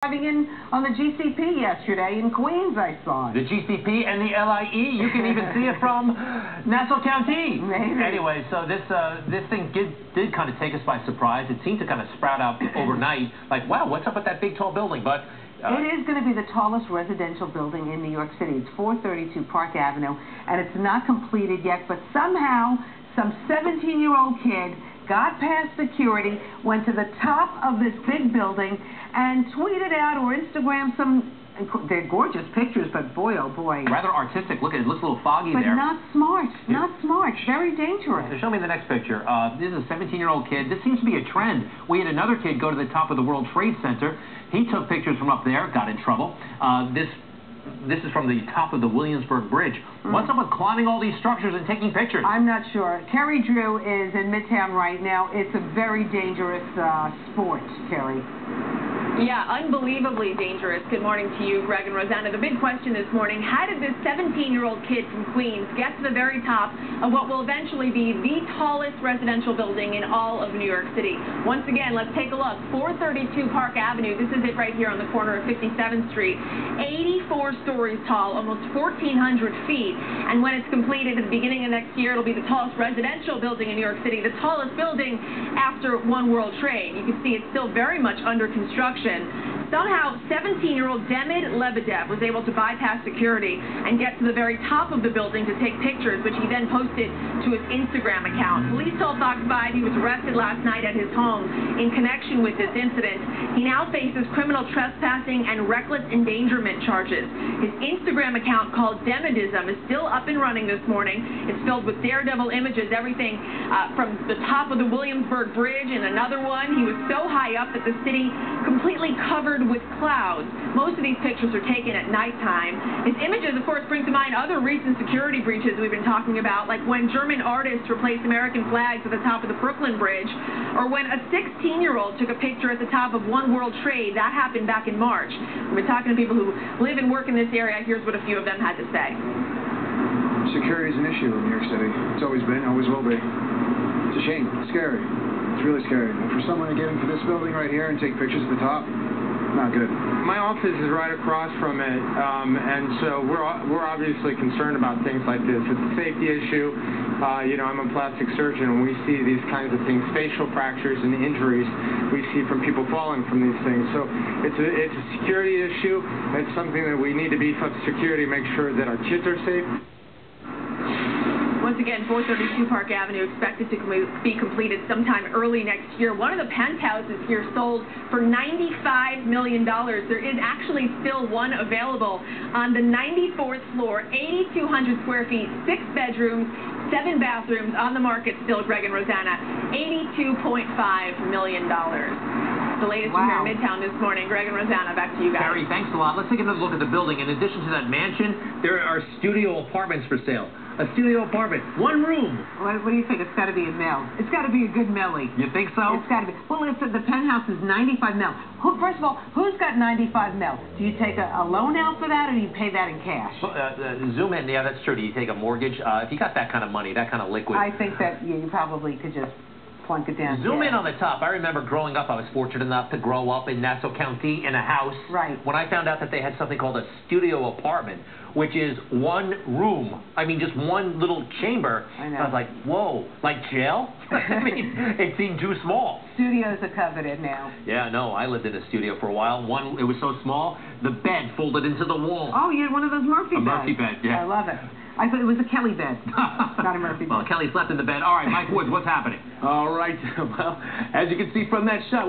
Driving in on the GCP yesterday in Queens, I saw it. The GCP and the LIE, you can even see it from Nassau County. Maybe. Anyway, so this thing did kind of take us by surprise. It seemed to kind of sprout out overnight. Like, wow, what's up with that big tall building? But it is going to be the tallest residential building in New York City. It's 432 Park Avenue, and it's not completed yet, but somehow some 17-year-old kid got past security, went to the top of this big building, and tweeted out or Instagrammed some, they're gorgeous pictures, but boy, oh boy. Rather artistic. Look, it looks a little foggy but there. But not smart. Not smart. Very dangerous. Show me the next picture. This is a 17-year-old kid. This seems to be a trend. We had another kid go to the top of the World Trade Center. He took pictures from up there, got in trouble. This is from the top of the Williamsburg Bridge. What's up with climbing all these structures and taking pictures? I'm not sure. Kerry Drew is in Midtown right now. It's a very dangerous sport, Kerry. Yeah, unbelievably dangerous. Good morning to you, Greg and Rosanna. The big question this morning, how did this 17-year-old kid from Queens get to the very top of what will eventually be the tallest residential building in all of New York City? Once again, let's take a look. 432 Park Avenue. This is it right here on the corner of 57th Street. 84 stories tall, almost 1,400 feet. And when it's completed at the beginning of next year, it'll be the tallest residential building in New York City, the tallest building after One World Trade. You can see it's still very much under construction. Somehow, 17-year-old Demid Lebedev was able to bypass security and get to the very top of the building to take pictures, which he then posted to his Instagram account. Police told Fox 5 he was arrested last night at his home in connection with this incident. He now faces criminal trespassing and reckless endangerment charges. His Instagram account, called Demidism, is still up and running this morning. It's filled with daredevil images, everything from the top of the Williamsburg Bridge and another one. He was so high up that the city completely covered with clouds. Most of these pictures are taken at nighttime. His images, of course, bring to mind other recent security breaches we've been talking about, like when German artists replaced American flags at the top of the Brooklyn Bridge, or when a 16-year-old took a picture at the top of One World Trade. That happened back in March. We've been talking to people who live and work in this area. Here's what a few of them had to say. Security is an issue in New York City. It's always been, always will be. It's a shame. It's scary. It's really scary. And for someone to get into this building right here and take pictures at the top, not good. My office is right across from it, and so we're obviously concerned about things like this. It's a safety issue. You know, I'm a plastic surgeon, and we see these kinds of things, facial fractures and injuries we see from people falling from these things. So it's a security issue. It's something that we need to beef up security, make sure that our kids are safe. Once again, 432 Park Avenue expected to be completed sometime early next year. One of the penthouses here sold for $95 million. There is actually still one available on the 94th floor, 8,200 square feet, 6 bedrooms, 7 bathrooms on the market still, Greg and Rosanna. $82.5 million. The latest from here in Midtown this morning. Greg and Rosanna, back to you guys. Carrie, thanks a lot. Let's take another look at the building. In addition to that mansion, there are studio apartments for sale. A studio apartment, one room. What do you think? It's got to be a mill. It's got to be a good millie. You think so? It's got to be. Well, if the penthouse is 95 mil. First of all, who's got 95 mil? Do you take a loan out for that, or do you pay that in cash? Zoom in. Yeah, that's true. Do you take a mortgage? If you got that kind of money, that kind of liquid. I think that you probably could just plunk it down. Zoom in on the top. I remember growing up, I was fortunate enough to grow up in Nassau County in a house. Right. When I found out that they had something called a studio apartment, which is one room. I mean, just one little chamber. I know. I was like, whoa, like jail? I mean, it seemed too small. Studios are coveted now. Yeah, no, I lived in a studio for a while. It was so small, the bed folded into the wall. Oh, you had one of those Murphy beds. A Murphy bed, yeah. I love it. I thought it was a Kelly bed, not a Murphy bed. Well, Kelly slept in the bed. All right, Mike Woods, what's happening? All right, well, as you can see from that shot, we got